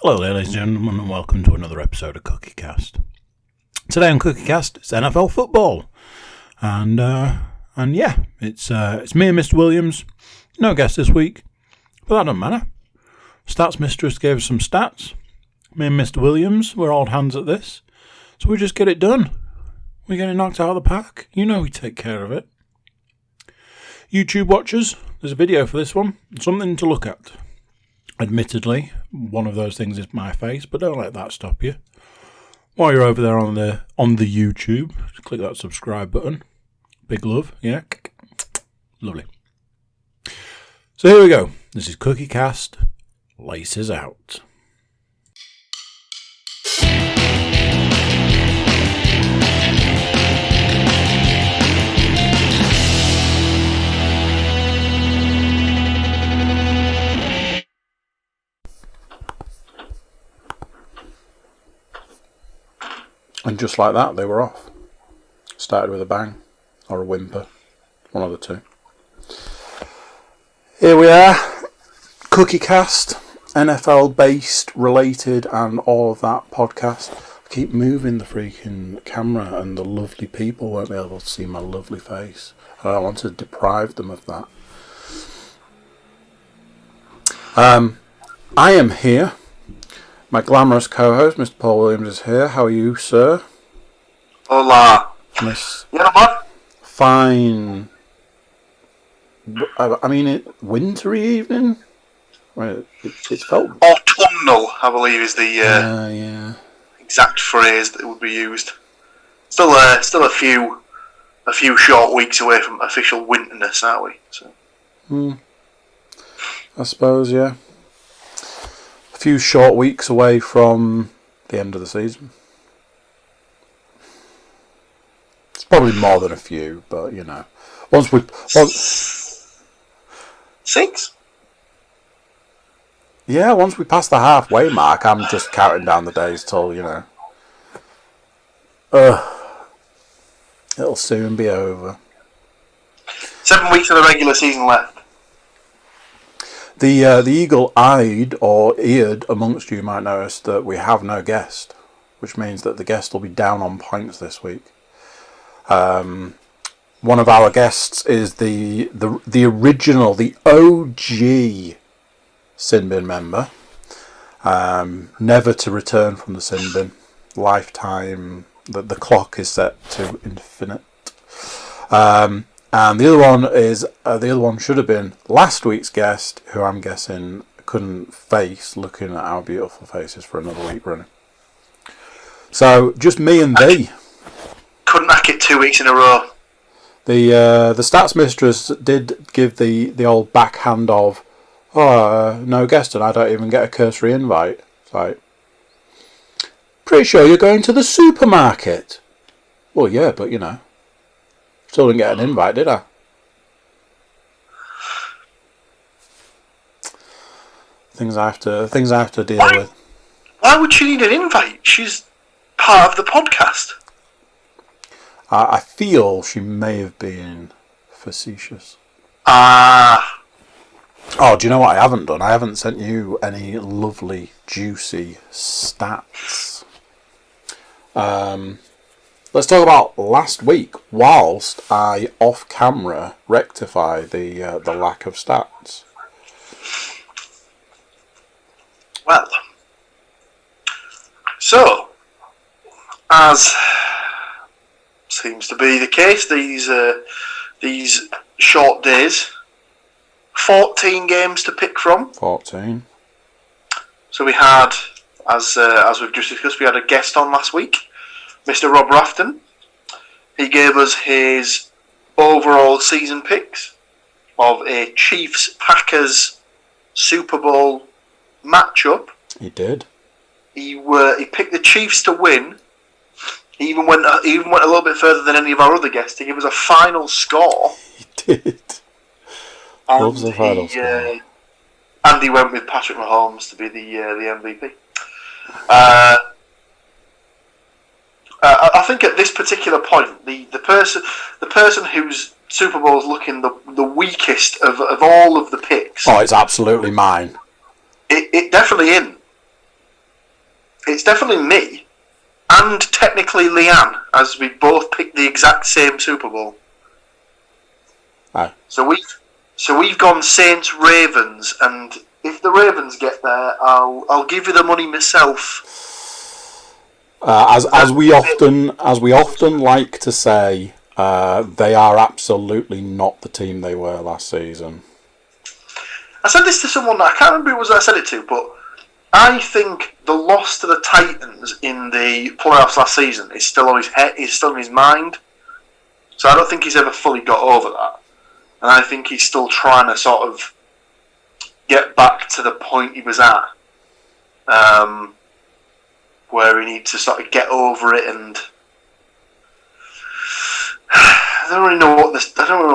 Hello ladies and gentlemen, and welcome to another episode of CookieCast. Today on CookieCast, it's NFL football. And yeah, it's me and Mr. Williams. No guest this week, but that doesn't matter. Stats Mistress gave us some stats. Me and Mr. Williams, we're old hands at this. So we just get it done. We get it knocked out of the park. You know we take care of it. YouTube watchers, there's a video for this one. Something to look at. Admittedly, one of those things is my face, but don't let that stop you. While you're over there on the YouTube, just click that subscribe button. Big love, yeah. Lovely. So here we go. This is CookieCast. Laces out. And just like that, they were off. Started with a bang, or a whimper, one of the two. Here we are, CookieCast, NFL-based, related, and all of that podcast. I keep moving the freaking camera, and the lovely people won't be able to see my lovely face. I don't want to deprive them of that. I am here. My glamorous co-host, Mr. Paul Williams, is here. How are you, sir? Hola. Miss Yeah, man. Fine. I mean, wintry evening? Right, it felt... Autumnal, I believe, is the exact phrase that would be used. Still a few short weeks away from official winterness, aren't we? So. I suppose, yeah. A few short weeks away from the end of the season. It's probably more than a few, but you know, once 6. Yeah, once we pass the halfway mark, I'm just counting down the days till it'll soon be over. 7 weeks of the regular season left. The eagle-eyed or eared amongst you might notice that we have no guest, which means that the guest will be down on points this week. One of our guests is the original, the OG Sin Bin member, never to return from the Sin Bin. Lifetime, the clock is set to infinite. And the other one should have been last week's guest, who I'm guessing couldn't face looking at our beautiful faces for another week running. So just me and thee. Couldn't hack it 2 weeks in a row. The stats mistress did give the old backhand of, no guest and I don't even get a cursory invite. It's like, pretty sure you're going to the supermarket. Well, yeah, but you know. Still didn't get an invite, did I? Things I have to deal with. Why would she need an invite? She's part of the podcast. I feel she may have been facetious. Ah. Oh, do you know what I haven't done? I haven't sent you any lovely, juicy stats. Let's talk about last week, whilst I, off-camera, rectify the lack of stats. Well, so, as seems to be the case, these short days, 14 games to pick from. 14. So we had, as we've just discussed, we had a guest on last week. Mr. Rob Rafton. He gave us his overall season picks of a Chiefs-Packers Super Bowl matchup. He did. He picked the Chiefs to win. He even went a little bit further than any of our other guests to give us a final score. He did. Loves the final score. And he went with Patrick Mahomes to be the MVP. I think at this particular point, the person whose Super Bowl is looking the weakest of all of the picks. Oh, it's absolutely mine. It definitely isn't. it's definitely me, and technically Leanne, as we both picked the exact same Super Bowl. Aye. So we've gone Saints Ravens, and if the Ravens get there, I'll give you the money myself. As we often like to say, they are absolutely not the team they were last season. I said this to someone, I can't remember who it was I said it to, but I think the loss to the Titans in the playoffs last season is still on his head, is still in his mind. So I don't think he's ever fully got over that. And I think he's still trying to sort of get back to the point he was at, where he needs to sort of get over it. And I don't really know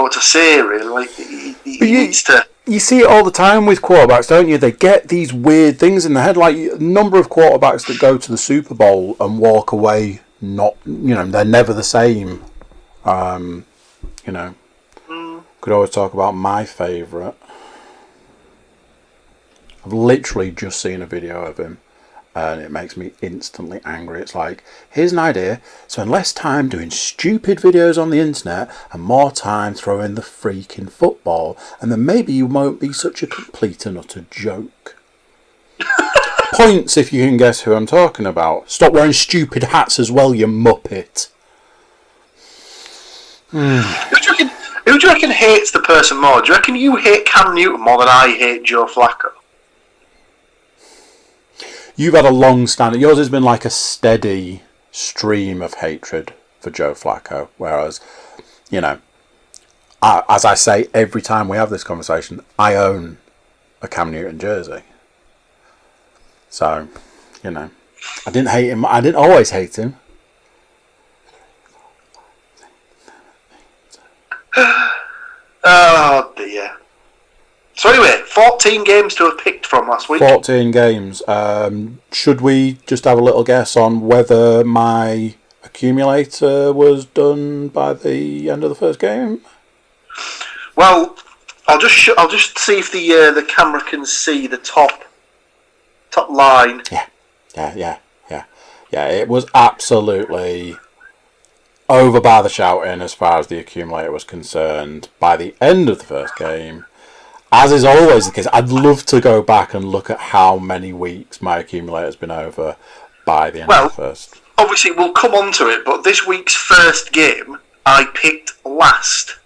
what to say. Really, like he needs to. You see it all the time with quarterbacks, don't you? They get these weird things in their head. Like a number of quarterbacks that go to the Super Bowl and walk away not, they're never the same. Could always talk about my favourite. I've literally just seen a video of him, and it makes me instantly angry. It's like, here's an idea: spend less time doing stupid videos on the internet and more time throwing the freaking football, and then maybe you won't be such a complete and utter joke. Points if you can guess who I'm talking about. Stop wearing stupid hats as well, you muppet. Who do you reckon hates the person more? Do you reckon you hate Cam Newton more than I hate Joe Flacco? You've had a long standing. Yours has been like a steady stream of hatred for Joe Flacco, whereas, as I say every time we have this conversation, I own a Cam Newton jersey. So, I didn't hate him. I didn't always hate him. Oh dear. So anyway, 14 games to have picked from last week. 14 games. Should we just have a little guess on whether my accumulator was done by the end of the first game? Well, I'll just see if the camera can see the top line. Yeah. It was absolutely over by the shouting as far as the accumulator was concerned by the end of the first game. As is always the case, I'd love to go back and look at how many weeks my accumulator's been over by the end of the first. Obviously, we'll come on to it, but this week's first game, I picked last,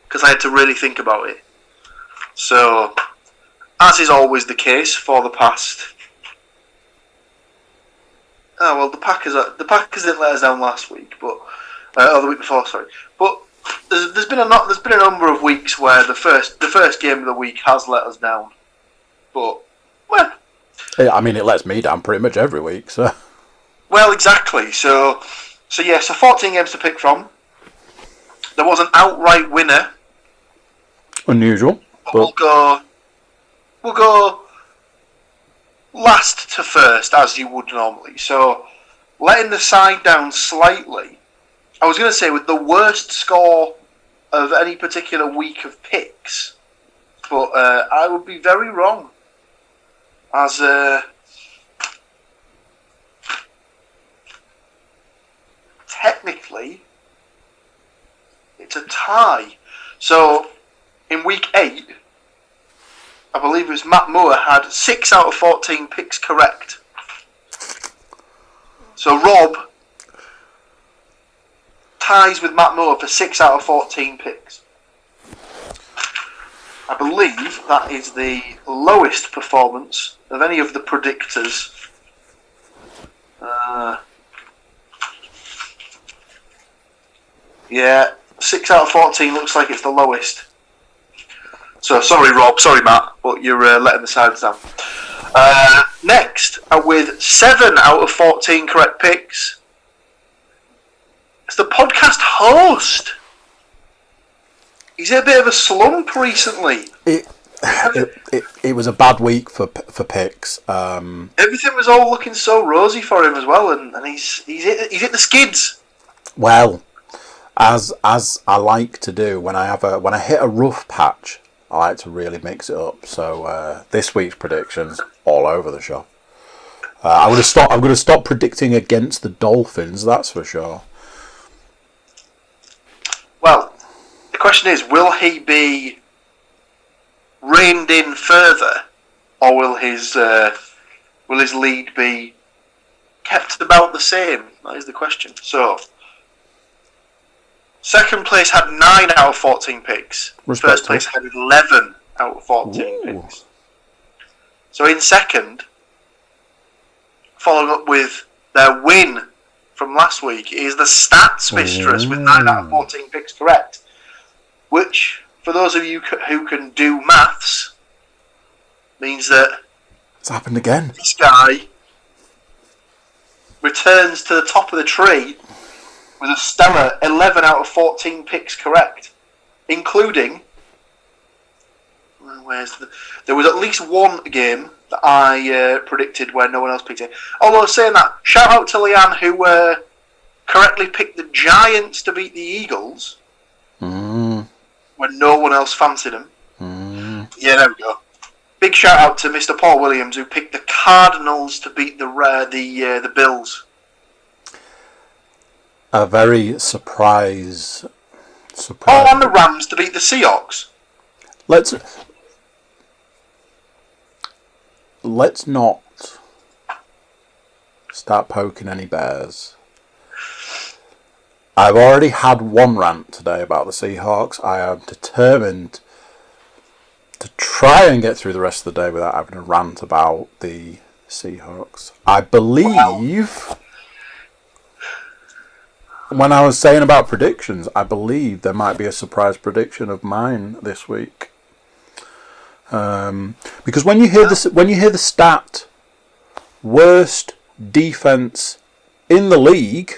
because I had to really think about it. So, as is always the case for the past... Oh, well, the Packers didn't let us down last week, but... the week before, sorry. But there's been a number of weeks where the first game of the week has let us down. But, well... I mean, it lets me down pretty much every week, so... Well, exactly. So 14 games to pick from. There was an outright winner. Unusual. But we'll go last to first, as you would normally. So, letting the side down slightly. I was going to say with the worst score of any particular week of picks, but I would be very wrong. As technically, it's a tie. So, in week 8, I believe it was Matt Moore had 6 out of 14 picks correct. So Rob ties with Matt Moore for 6 out of 14 picks. I believe that is the lowest performance of any of the predictors. Yeah, 6 out of 14 looks like it's the lowest. So, sorry Rob, sorry Matt, but you're letting the sides down. Next, with 7 out of 14 correct picks, it's the podcast host. He's had a bit of a slump recently. It was a bad week for picks. Everything was all looking so rosy for him as well, and he's hit the skids. Well, as I like to do when I hit a rough patch, I like to really mix it up. So this week's predictions all over the shop. I'm going to stop predicting against the Dolphins. That's for sure. Well, the question is, will he be reined in further, or will his lead be kept about the same? That is the question. So, second place had 9 out of 14 picks. First place had 11 out of 14 picks. So in second, following up with their win from last week, is the Stats Mistress with 9 out of 14 picks correct. Which, for those of you who can do maths, means that it's happened again. This guy returns to the top of the tree with a stellar 11 out of 14 picks correct, including... There was at least one game that I predicted where no one else picked it. Although saying that, shout out to Leanne who correctly picked the Giants to beat the Eagles when no one else fancied them. Yeah, there we go. Big shout out to Mr. Paul Williams who picked the Cardinals to beat the Bills. A very surprise. Oh, and the Rams to beat the Seahawks. Let's not start poking any bears. I've already had one rant today about the Seahawks. I am determined to try and get through the rest of the day without having a rant about the Seahawks. I believe, when I was saying about predictions, I believe there might be a surprise prediction of mine this week. Because when you hear the stat, worst defense in the league,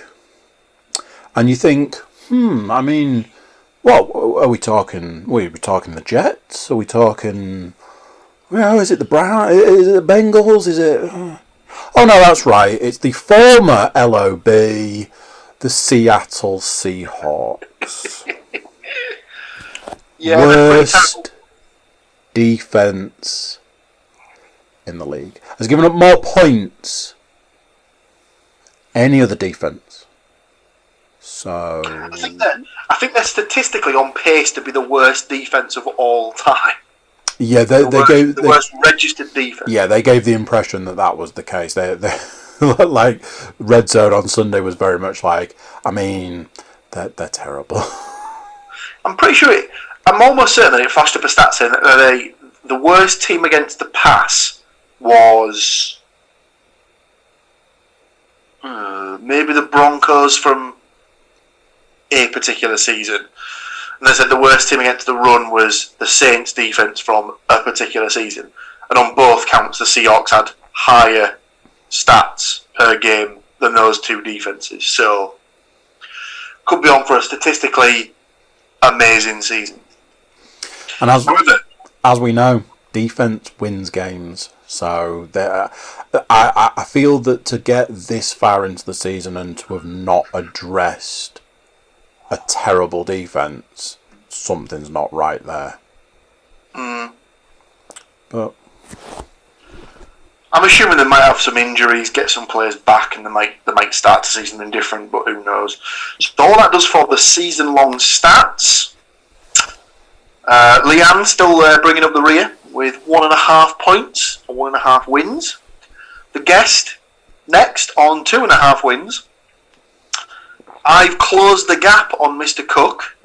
and you think, I mean, what are we talking? Are we talking the Jets? Are we talking? Is it the Browns? Is it the Bengals? Is it? Oh no, that's right. It's the former LOB, the Seattle Seahawks. Yeah, worst defense in the league. Has given up more points any other defense. So I think they're statistically on pace to be the worst defense of all time. Yeah, they gave the worst registered defense. Yeah, they gave the impression that was the case. They like Red Zone on Sunday was very much like, I mean, they're terrible. I'm pretty sure I'm almost certain that it flashed up a stat saying that the worst team against the pass was maybe the Broncos from a particular season. And they said the worst team against the run was the Saints defense from a particular season. And on both counts, the Seahawks had higher stats per game than those two defenses. So, could be on for a statistically amazing season. And as we know, defense wins games. So I feel that to get this far into the season and to have not addressed a terrible defense, something's not right there. But I'm assuming they might have some injuries, get some players back, and they might start the season indifferent, but who knows. So all that does for the season-long stats. Leanne still bringing up the rear with 1.5 points or 1.5 wins. The guest next on 2.5 wins. I've closed the gap on Mr. Cook,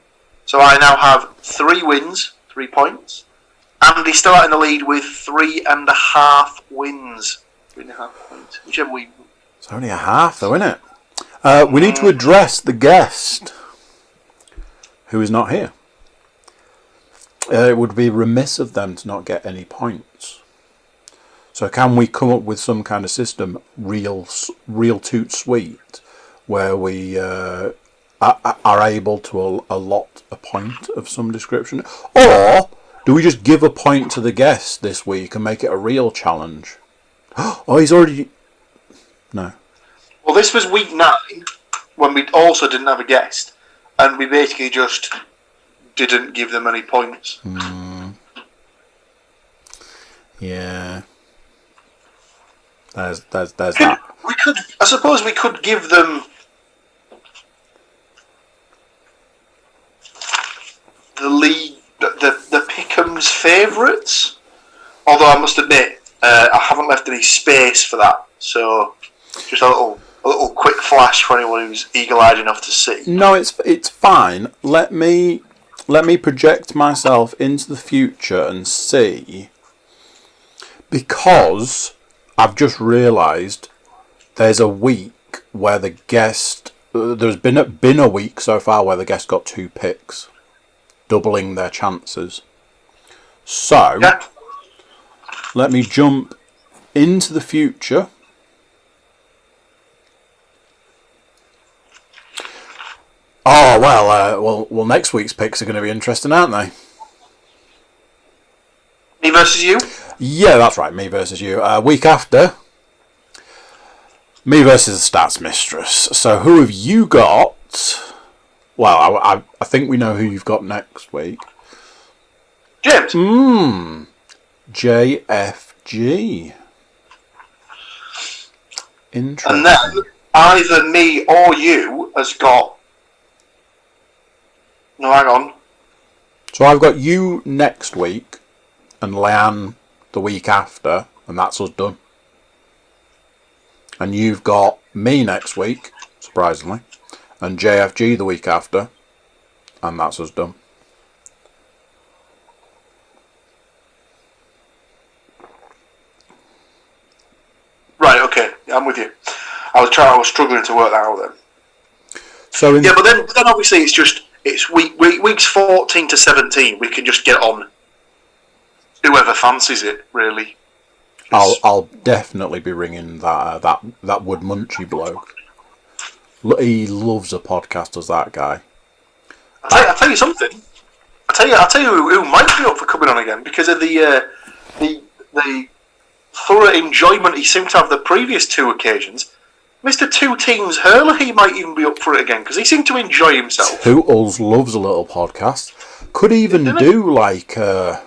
so I now have 3 wins, 3 points. Andy's still out in the lead with 3.5 wins. 3.5 points, whichever way. It's only a half, though, isn't it? We need to address the guest, who is not here. It would be remiss of them to not get any points. So can we come up with some kind of system, real toot sweet, where we are able to allot a point of some description? Or do we just give a point to the guest this week and make it a real challenge? Oh, he's already... No. Well, this was week 9, when we also didn't have a guest, and we basically just didn't give them any points. Yeah. There's that. I suppose we could give them the league, the Pickham's favourites. Although I must admit, I haven't left any space for that. So just a little quick flash for anyone who's eagle-eyed enough to see. No, it's fine. Let me project myself into the future and see, because I've just realised there's a week where the guest. There's been a week so far where the guest got 2 picks, doubling their chances. So Yeah. let me jump into the future. Oh well, next week's picks are going to be interesting, aren't they? Me versus you? Yeah, that's right. Me versus you. Week after, me versus the Stats Mistress. So who have you got? Well, I think we know who you've got next week. James. JFG. Interesting. And then either me or you has got. No, hang on. So I've got you next week, and Leanne the week after, and that's us done. And you've got me next week, surprisingly, and JFG the week after, and that's us done. Right, okay, I'm with you. I was struggling to work that out then. So But then obviously it's weeks 14 to 17. We can just get on whoever fancies it, really. I'll definitely be ringing that Wood Munchie bloke. He loves a podcast, does that guy? I'll tell you something. I'll tell you who might be up for coming on again because of the thorough enjoyment he seemed to have the previous 2 occasions. Mr. Two Teams Hurler, he might even be up for it again because he seemed to enjoy himself. Tootles loves a little podcast. Could even do like a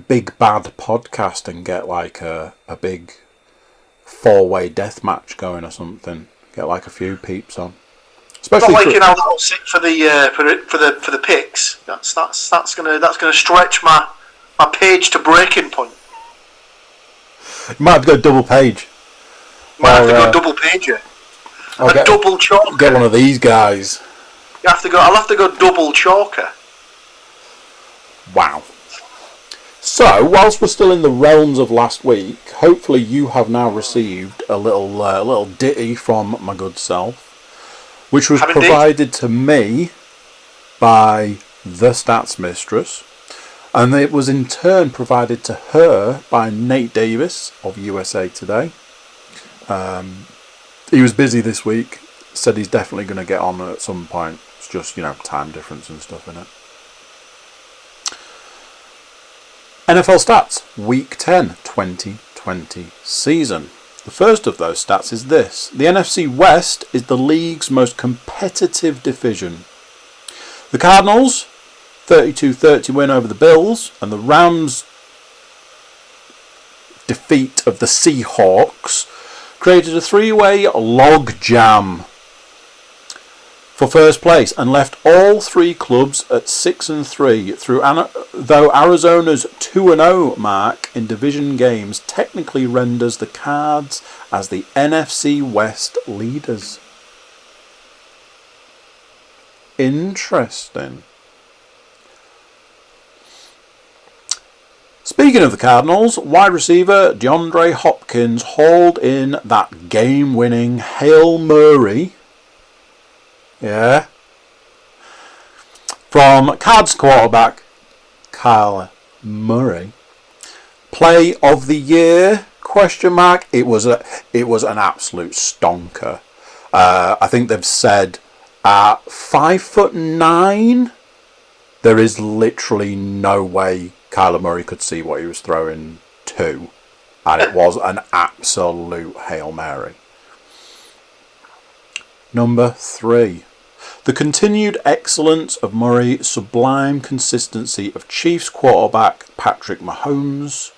big bad podcast and get like a big 4-way death match going or something. Get like a few peeps on. Especially not like how that'll sit for the picks. That's gonna stretch my page to breaking point. You might have to go double page. Might have to go double page, yeah. Double chalker. Get one of these guys. I'll have to go double chalker. Wow. So, whilst we're still in the realms of last week, hopefully you have now received a little ditty from my good self, which was provided to me by the Stats Mistress, and it was in turn provided to her by Nate Davis of USA Today. He was busy this week, said he's definitely going to get on at some point. It's just, time difference and stuff in it. NFL stats, Week 10, 2020 season. The first of those stats is this. The NFC West is the league's most competitive division. The Cardinals, 32-30 win over the Bills, and the Rams' defeat of the Seahawks created a 3-way log jam for first place and left all 3 clubs at 6-3. Though Arizona's 2-0 mark in division games technically renders the Cards as the NFC West leaders. Interesting. Speaking of the Cardinals, wide receiver DeAndre Hopkins hauled in that game-winning Hail Murray. Yeah. From Cards quarterback Kyle Murray. Play of the year? ? It was an absolute stonker. I think they've said at 5'9", there is literally no way Kyler Murray could see what he was throwing to, and it was an absolute Hail Mary. Number 3. The continued excellence of Murray, sublime consistency of Chiefs quarterback Patrick Mahomes,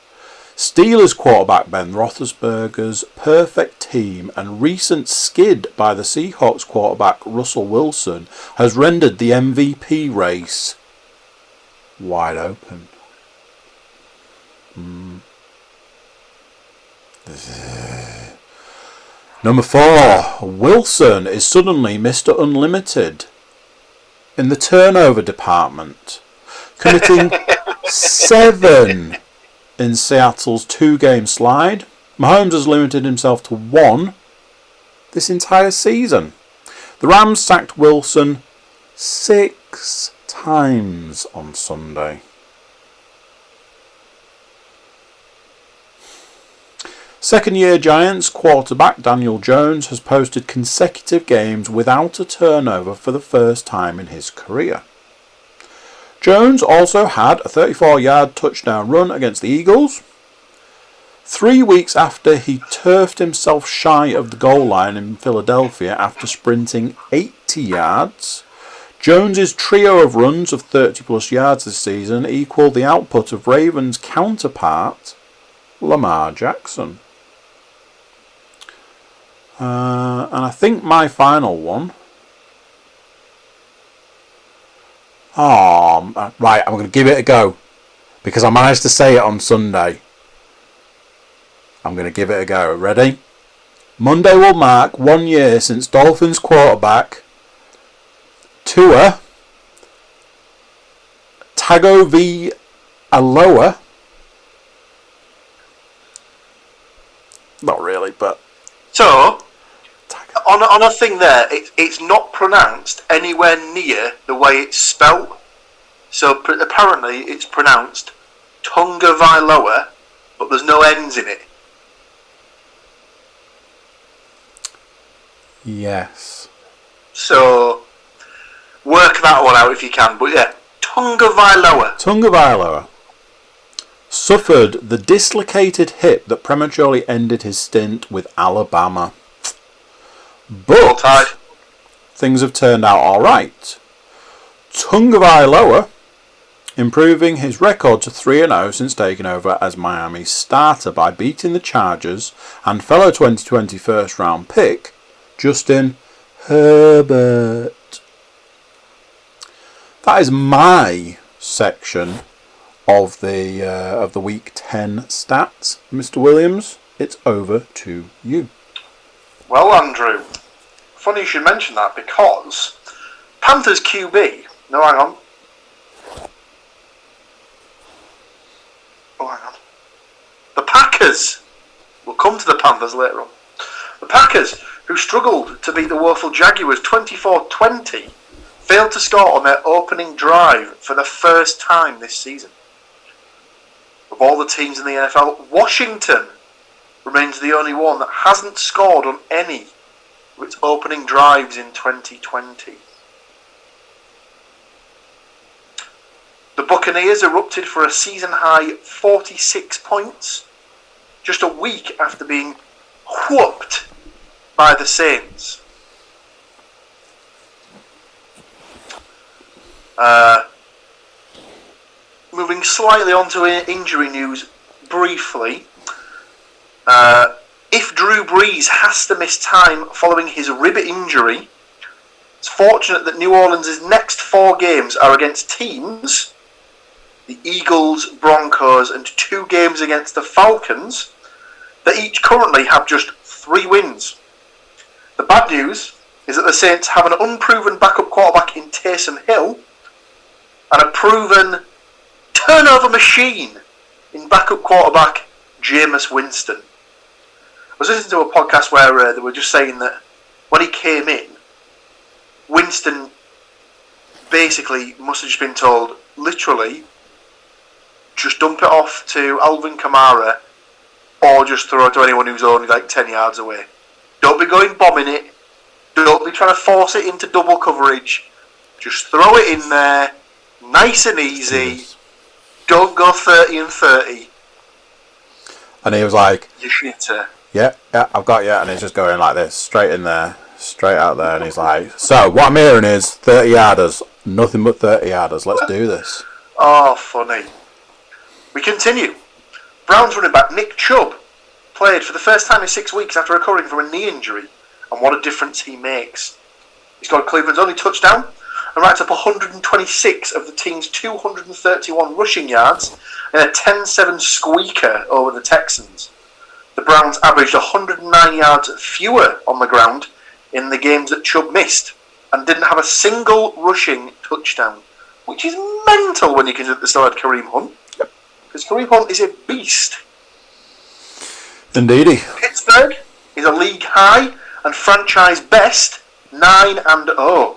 Steelers quarterback Ben Roethlisberger's perfect team and recent skid by the Seahawks quarterback Russell Wilson has rendered the MVP race wide open. Number 4. Wilson is suddenly Mr. Unlimited in the turnover department, committing 7 in Seattle's 2-game slide. Mahomes has limited himself to 1 this entire season. The Rams sacked Wilson 6 times on Sunday. Second-year Giants quarterback Daniel Jones has posted consecutive games without a turnover for the first time in his career. Jones also had a 34-yard touchdown run against the Eagles. 3 weeks after he turfed himself shy of the goal line in Philadelphia after sprinting 80 yards, Jones's trio of runs of 30-plus yards this season equalled the output of Ravens' counterpart, Lamar Jackson. And I think my final one... right, I'm going to give it a go. Because I managed to say it on Sunday. I'm going to give it a go. Ready? Monday will mark 1 year since Dolphins quarterback Tua Tagovailoa. Not really, but... So, on a thing there, it's not pronounced anywhere near the way it's spelt. So apparently it's pronounced Tagovailoa, but there's no N's in it. Yes. So, work that one out if you can. But yeah, Tagovailoa suffered the dislocated hip that prematurely ended his stint with Alabama. But things have turned out alright. Tagovailoa improving his record to 3-0 since taking over as Miami's starter by beating the Chargers and fellow 2020 first round pick Justin Herbert. That is my section of the week 10 stats. Mr. Williams, it's over to you. Well, Andrew, funny you should mention that because Panthers QB. No, hang on. Oh, hang on. The Packers. We'll come to the Panthers later on. The Packers, who struggled to beat the woeful Jaguars 24-20, failed to score on their opening drive for the first time this season. Of all the teams in the NFL, Washington remains the only one that hasn't scored on any of its opening drives in 2020. The Buccaneers erupted for a season-high 46 points, just a week after being whooped by the Saints. Moving slightly on to injury news briefly. If Drew Brees has to miss time following his rib injury, it's fortunate that New Orleans' next 4 games are against teams, the Eagles, Broncos, and 2 games against the Falcons, that each currently have just 3 wins. The bad news is that the Saints have an unproven backup quarterback in Taysom Hill and a proven turnover machine in backup quarterback Jameis Winston. I was listening to a podcast where they were just saying that when he came in, Winston basically must have just been told, literally, just dump it off to Alvin Kamara or just throw it to anyone who's only like 10 yards away. Don't be going bombing it. Don't be trying to force it into double coverage. Just throw it in there, nice and easy. Yes. Don't go 30 and 30. And he was like, you shitter. Yeah, I've got you. And he's just going like this, straight in there, straight out there. And he's like, so what I'm hearing is 30 yarders, nothing but 30 yarders. Let's do this. Oh, funny. We continue. Browns running back Nick Chubb played for the first time in 6 weeks after recovering from a knee injury, and what a difference he makes. He scored Cleveland's only touchdown and racked up 126 of the team's 231 rushing yards in a 10-7 squeaker over the Texans. The Browns averaged 109 yards fewer on the ground in the games that Chubb missed and didn't have a single rushing touchdown, which is mental when you consider they still had Kareem Hunt. Because Kareem Hunt is a beast. Indeedy. Pittsburgh is a league high and franchise best 9-0.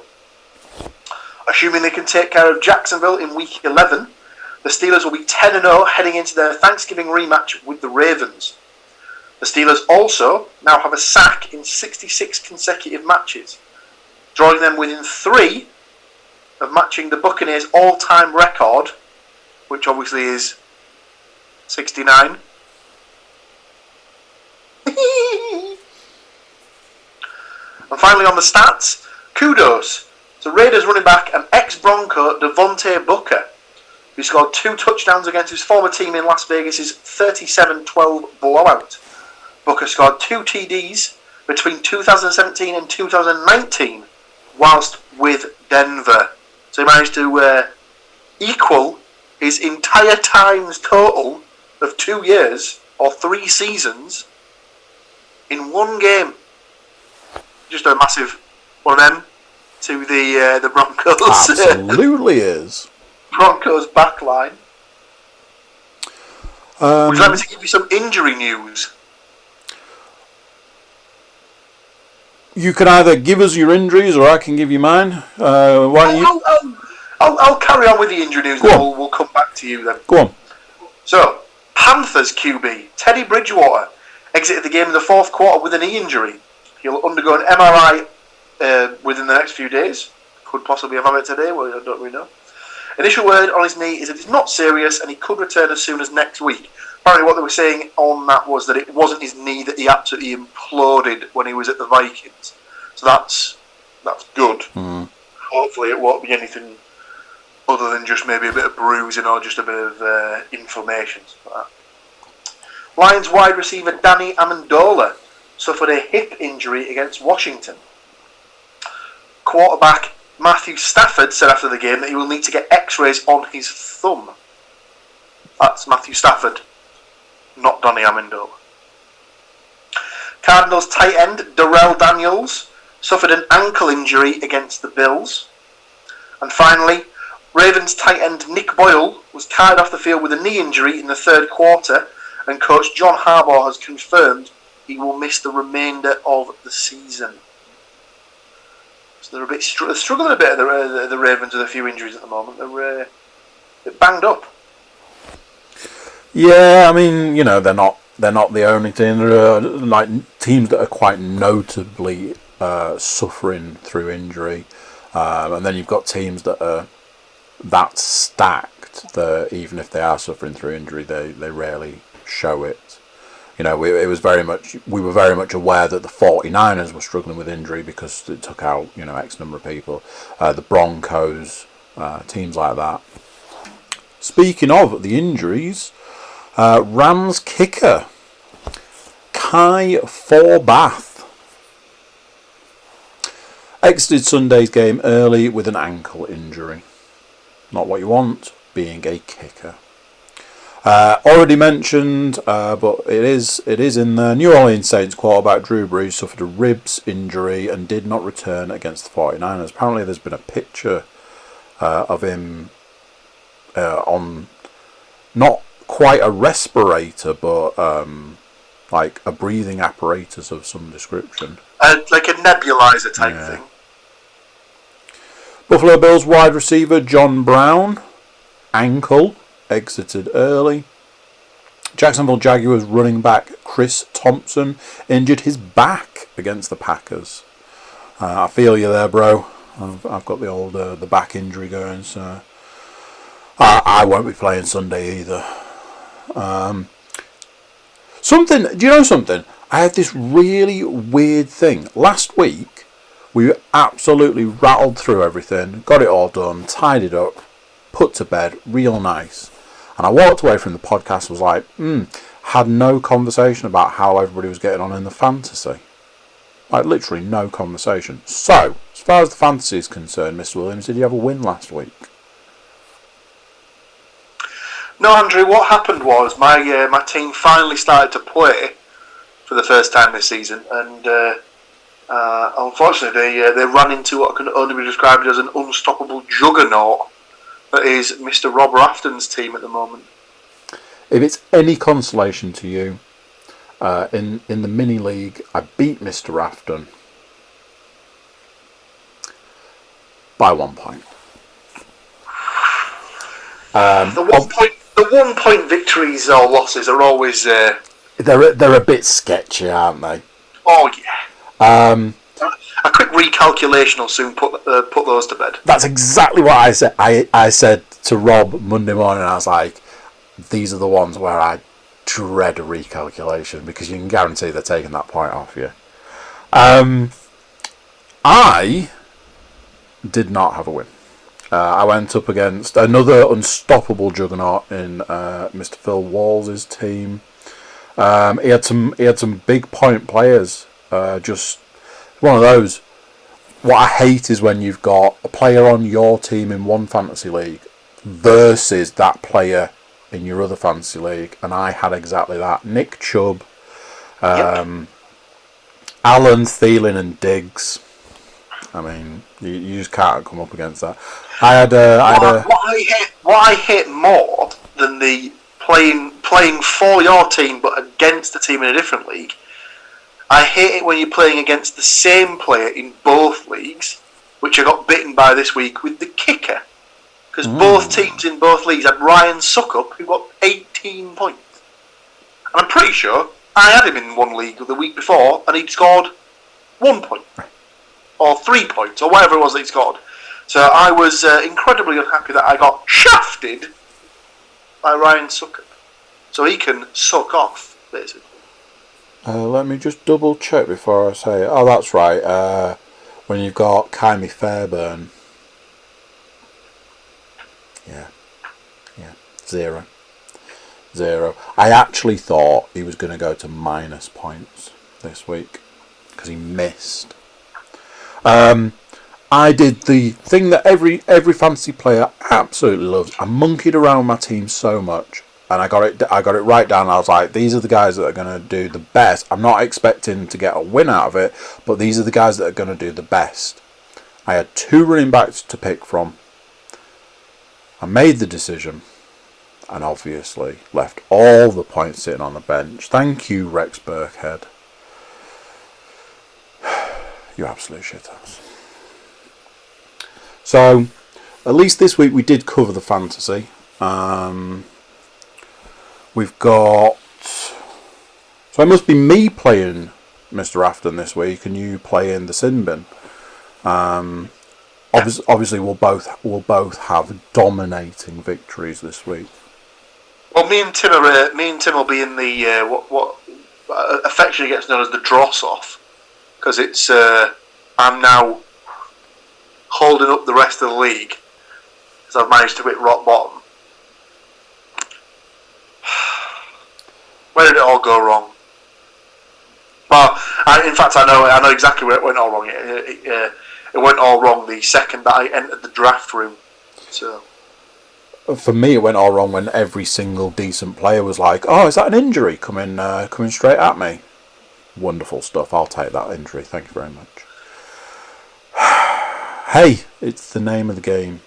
Assuming they can take care of Jacksonville in week 11, the Steelers will be 10-0 heading into their Thanksgiving rematch with the Ravens. The Steelers also now have a sack in 66 consecutive matches, drawing them within 3 of matching the Buccaneers' all-time record, which obviously is 69. And finally on the stats, kudos to Raiders running back and ex-Bronco Devontae Booker, who scored 2 touchdowns against his former team in Las Vegas' 37-12 blowout. Booker scored 2 TDs between 2017 and 2019 whilst with Denver. So he managed to equal his entire times total of 2 years or 3 seasons in 1 game. Just a massive one of them to the Broncos. Absolutely is. Broncos backline. Would you like me to give you some injury news? You can either give us your injuries or I can give you mine. Why don't you? I'll carry on with the injury news and we'll come back to you then. Go on. So, Panthers QB Teddy Bridgewater exited the game in the 4th quarter with a knee injury. He'll undergo an MRI within the next few days. Could possibly have it today, well, I don't really know. Initial word on his knee is that it's not serious and he could return as soon as next week. Apparently what they were saying on that was that it wasn't his knee that he absolutely imploded when he was at the Vikings. So that's good. Hopefully it won't be anything other than just maybe a bit of bruising or just a bit of inflammation. Lions wide receiver Danny Amendola suffered a hip injury against Washington. Quarterback Matthew Stafford said after the game that he will need to get x-rays on his thumb. That's Matthew Stafford, not Danny Amendola. Cardinals tight end Darrell Daniels suffered an ankle injury against the Bills. And finally, Ravens tight end Nick Boyle was carried off the field with a knee injury in the 3rd quarter, and coach John Harbaugh has confirmed he will miss the remainder of the season. So they're a bit struggling a bit, the Ravens, with a few injuries at the moment. They're a bit banged up. Yeah, I mean, you know, they're not the only team. There are like teams that are quite notably suffering through injury, and then you've got teams that are that stacked that even if they are suffering through injury, they rarely show it. You know, we were very much aware that the 49ers were struggling with injury because it took out, you know, X number of people. The Broncos, teams like that. Speaking of the injuries, Rams kicker Kai Forbath exited Sunday's game early with an ankle injury. Not what you want, being a kicker. Already mentioned, but it is in the New Orleans Saints quarterback Drew Brees suffered a ribs injury and did not return against the 49ers. Apparently there's been a picture of him on not quite a respirator, but like a breathing apparatus of some description. Like a nebulizer type thing. Buffalo Bills wide receiver John Brown, ankle, exited early. Jacksonville Jaguars running back Chris Thompson injured his back against the Packers. I feel you there, bro. I've got the old the back injury going, so I won't be playing Sunday either. Do you know something? I had this really weird thing. Last week, we absolutely rattled through everything, got it all done, tied it up, put to bed, real nice. And I walked away from the podcast, was like, had no conversation about how everybody was getting on in the fantasy. Like, literally no conversation. So, as far as the fantasy is concerned, Mr. Williams, did you have a win last week? No, Andrew, what happened was my team finally started to play for the first time this season, and unfortunately they ran into what can only be described as an unstoppable juggernaut that is Mr. Rob Rafton's team at the moment. If it's any consolation to you, in the mini league, I beat Mr. Rafton by 1 point. The 1 point victories or losses are always they're a bit sketchy, aren't they? Oh yeah. A quick recalculation will soon put those to bed. That's exactly what I said. I said to Rob Monday morning, I was like, these are the ones where I dread a recalculation, because you can guarantee they're taking that point off you. I did not have a win. I went up against another unstoppable juggernaut in Mr. Phil Walls' team. He had some big point players. Just one of those. What I hate is when you've got a player on your team in one fantasy league versus that player in your other fantasy league, and I had exactly that. Nick Chubb, Alan Thielen, and Diggs. I mean, you just can't come up against that. What I hate more than the playing for your team but against the team in a different league, I hate it when you're playing against the same player in both leagues, which I got bitten by this week with the kicker. Because both teams in both leagues had Ryan Suckup, who got 18 points. And I'm pretty sure I had him in one league the week before, and he'd scored 1 point. Or 3 points, or whatever it was that he scored. So I was incredibly unhappy that I got shafted by Ryan Suckup. So he can suck off, basically. Let me just double check before I say it. Oh, that's right. When you've got Kylie Fairburn. Yeah. 0. I actually thought he was going to go to minus points this week because he missed. I did the thing that every fantasy player absolutely loves. I monkeyed around my team so much, and I got it right down. I was like, these are the guys that are going to do the best. I'm not expecting to get a win out of it, but these are the guys that are going to do the best. I had 2 running backs to pick from. I made the decision, and obviously left all the points sitting on the bench. Thank you, Rex Burkhead. You absolute shithouse. So, at least this week we did cover the fantasy. We've got... So it must be me playing Mr. Afton this week and you playing the sin bin. Obviously we'll both have dominating victories this week. Well, me and Tim will be in the what affectionately gets known as the dross off, because it's I'm now holding up the rest of the league because I've managed to hit rock bottom. Where did it all go wrong? Well, in fact, I know exactly where it went all wrong. It went all wrong the second that I entered the draft room. So. For me, it went all wrong when every single decent player was like, "Oh, is that an injury coming straight at me?" Wonderful stuff. I'll take that injury. Thank you very much. Hey, it's the name of the game.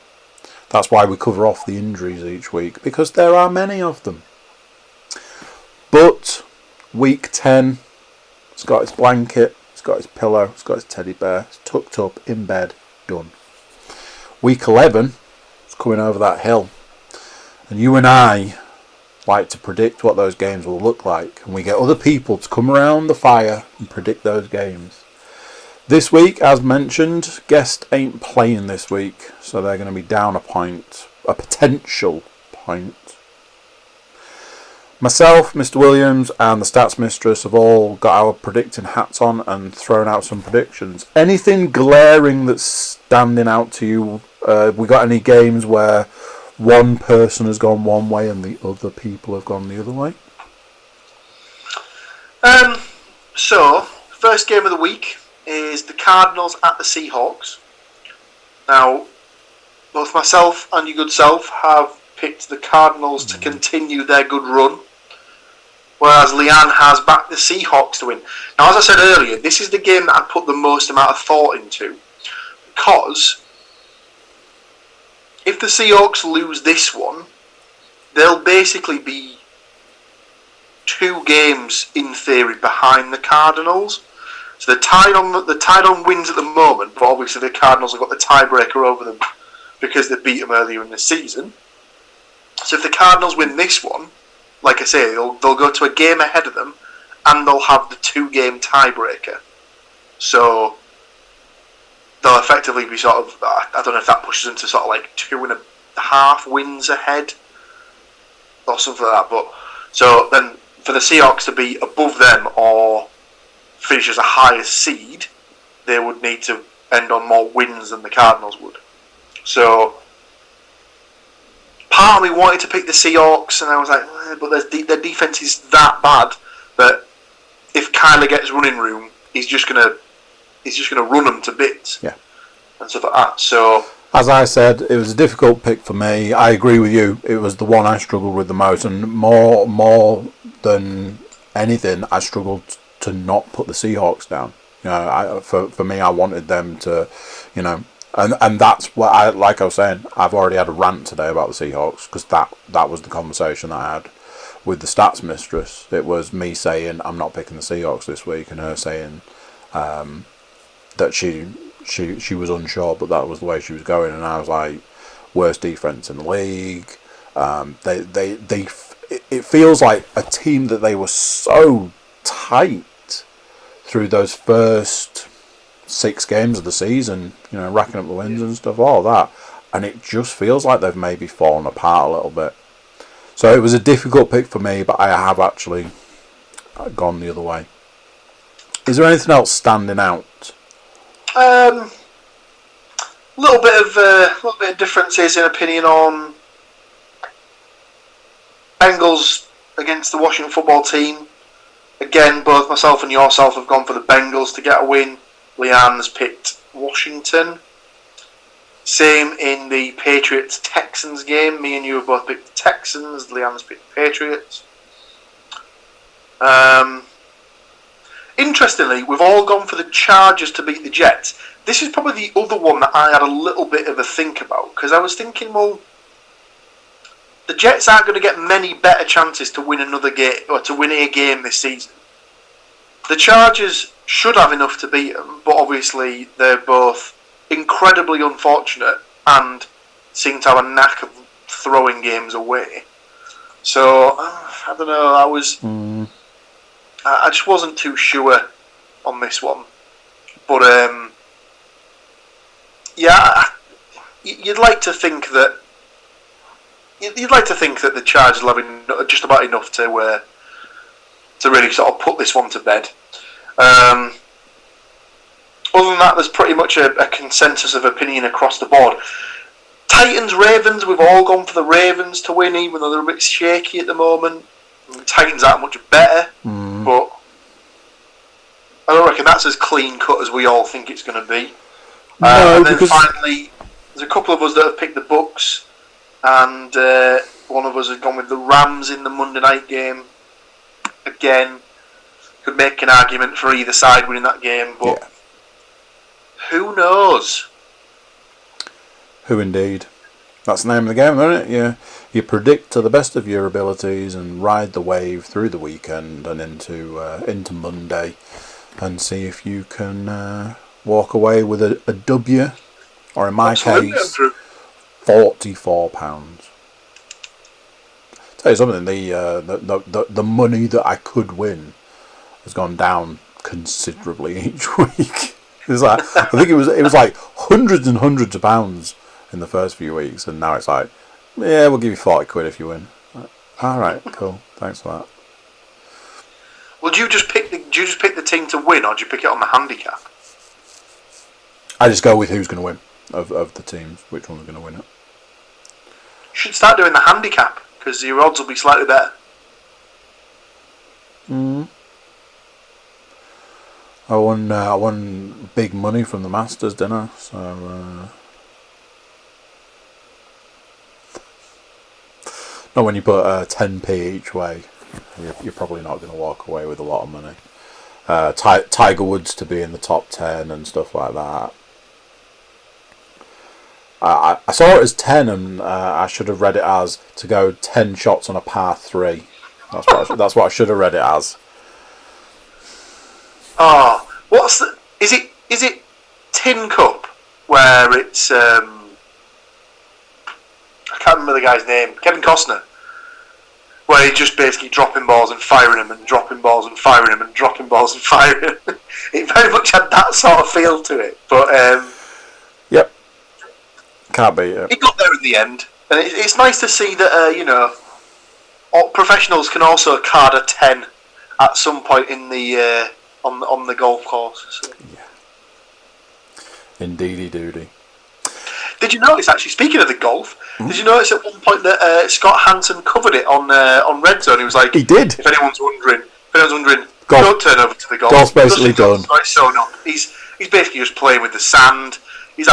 That's why we cover off the injuries each week, because there are many of them. But week 10, it's got its blanket, it's got its pillow, it's got its teddy bear, it's tucked up in bed, done. Week 11, it's coming over that hill. And you and I like to predict what those games will look like. And we get other people to come around the fire and predict those games. This week, as mentioned, guest ain't playing this week. So they're going to be down a point. A potential point. Myself, Mr. Williams, and the Stats Mistress have all got our predicting hats on and thrown out some predictions. Anything glaring that's standing out to you? We got any games where one person has gone one way and the other people have gone the other way? So, first game of the week is the Cardinals at the Seahawks. Now, both myself and your good self have picked the Cardinals to continue their good run, whereas Leanne has backed the Seahawks to win. Now, as I said earlier, this is the game that I put the most amount of thought into, because if the Seahawks lose this one, they'll basically be 2 games in theory behind the Cardinals. So they're tied on wins at the moment, but obviously the Cardinals have got the tiebreaker over them because they beat them earlier in the season. So if the Cardinals win this one, like I say, they'll go to a game ahead of them, and they'll have the 2-game tiebreaker. So they'll effectively be sort of, I don't know if that pushes them to sort of like 2.5 wins ahead or something like that. But so then for the Seahawks to be above them or finish as a higher seed, they would need to end on more wins than the Cardinals would. So part of me wanted to pick the Seahawks, and I was like, but their defense is that bad that if Kyler gets running room, he's just gonna run them to bits. Yeah, and stuff like that. So, as I said, it was a difficult pick for me. I agree with you. It was the one I struggled with the most, and more than anything, I struggled to not put the Seahawks down. You know, for me, I wanted them to, you know, and that's what like I was saying. I've already had a rant today about the Seahawks because that was the conversation that I had with the stats mistress. It was me saying I'm not picking the Seahawks this week, and her saying that she was unsure, but that was the way she was going, and I was like, worst defense in the league. It feels like a team that they were so tight through those first 6 games of the season, you know, racking up the wins and stuff, all that, and it just feels like they've maybe fallen apart a little bit. So it was a difficult pick for me, but I have actually gone the other way. Is there anything else standing out? Little bit of differences in opinion on Bengals against the Washington football team. Again, both myself and yourself have gone for the Bengals to get a win. Leanne's picked Washington. Same in the Patriots-Texans game. Me and you have both picked the Texans. Leanne's picked the Patriots. Interestingly, we've all gone for the Chargers to beat the Jets. This is probably the other one that I had a little bit of a think about, because I was thinking, well, the Jets aren't going to get many better chances to win another game or to win a game this season. The Chargers should have enough to beat them, but obviously they're both incredibly unfortunate and seem to have a knack of throwing games away. So I don't know. I just wasn't too sure on this one, but yeah, you'd like to think that the Chargers will have just about enough to really sort of put this one to bed. Other than that, there's pretty much a consensus of opinion across the board. Titans, Ravens, we've all gone for the Ravens to win, even though they're a bit shaky at the moment. The Titans aren't much better, but I don't reckon that's as clean cut as we all think it's going to be. And then finally, there's a couple of us that have picked the Bucks, and one of us has gone with the Rams in the Monday night game. Again, could make an argument for either side winning that game, but who knows? Who indeed? That's the name of the game, isn't it? You predict to the best of your abilities and ride the wave through the weekend and into Monday, and see if you can walk away with a W, or in my case, £44. Tell you something, the money that I could win has gone down considerably each week. It's like, I think it was like hundreds and hundreds of pounds in the first few weeks, and now it's like, yeah, we'll give you 40 quid if you win. All right, cool, thanks for that. Well, do you just pick the team to win, or do you pick it on the handicap? I just go with who's going to win of the teams, which one's going to win it. should start doing the handicap because your odds will be slightly better. I won big money from the Masters, didn't I? So, not when you put 10p each way, you're probably not going to walk away with a lot of money. Tiger Woods to be in the top 10 and stuff like that. I saw it as 10, and I should have read it as to go 10 shots on a par 3. That's what I should have read it as. Oh, is it Tin Cup where it's I can't remember the guy's name, Kevin Costner, where he's just basically dropping balls and firing them and dropping balls and firing them and dropping balls and firing them. It very much had that sort of feel to it, but yep, can't beat it. It got there in the end, and it's nice to see that professionals can also card a 10 at some point in the on the golf course. So. Yeah. Indeedy doody. Did you notice, actually, speaking of the golf, did you notice at one point that Scott Hansen covered it on Red Zone? He was like, he did. If anyone's wondering, golf, don't turn over to the golf. Golf's basically done. It's sewn up. He's basically just playing with the sand. He's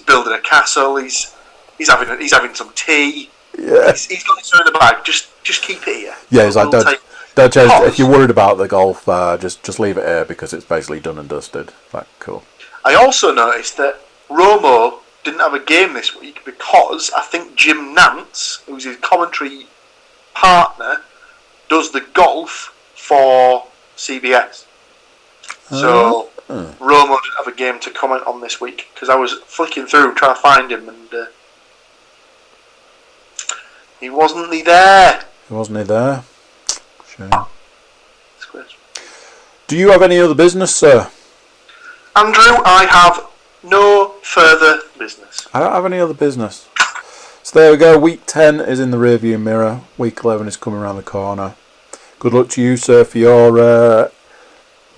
building a castle. He's having some tea. Yeah. He's got his own in the bag. Just keep it here. Yeah, he's like, don't change. If you're worried about the golf, just leave it here because it's basically done and dusted. Like, cool. I also noticed that Romo didn't have a game this week because I think Jim Nantz, who's his commentary partner, does the golf for CBS. So Romo didn't have a game to comment on this week because I was flicking through trying to find him and he wasn't there. Shame. Do you have any other business, sir? Andrew, I have no further business. I don't have any other business. So there we go. Week 10 is in the rearview mirror. Week 11 is coming around the corner. Good luck to you, sir, for your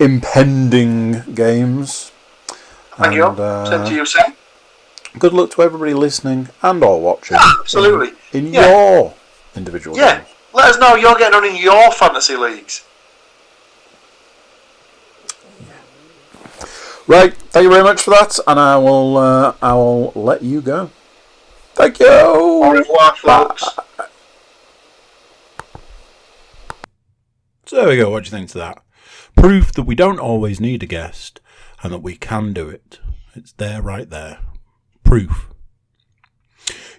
impending games. Thank you. Same to you, sir. Good luck to everybody listening and or watching. Yeah, absolutely. In your individual games. Let us know how you're getting on in your fantasy leagues. Right, thank you very much for that, and I will let you go. Thank you. Au revoir, folks. So there we go. What do you think to that? Proof that we don't always need a guest, and that we can do it. It's there, right there. Proof.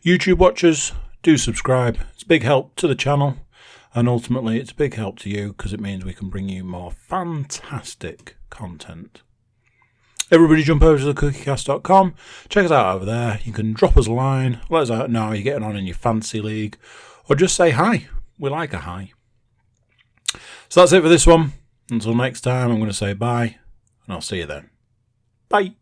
YouTube watchers, do subscribe. It's a big help to the channel, and ultimately it's a big help to you because it means we can bring you more fantastic content. Everybody jump over to thecookiecast.com, check us out over there. You can drop us a line, let us know how you're getting on in your fantasy league, or just say hi. We like a hi. So that's it for this one. Until next time, I'm going to say bye, and I'll see you then. Bye.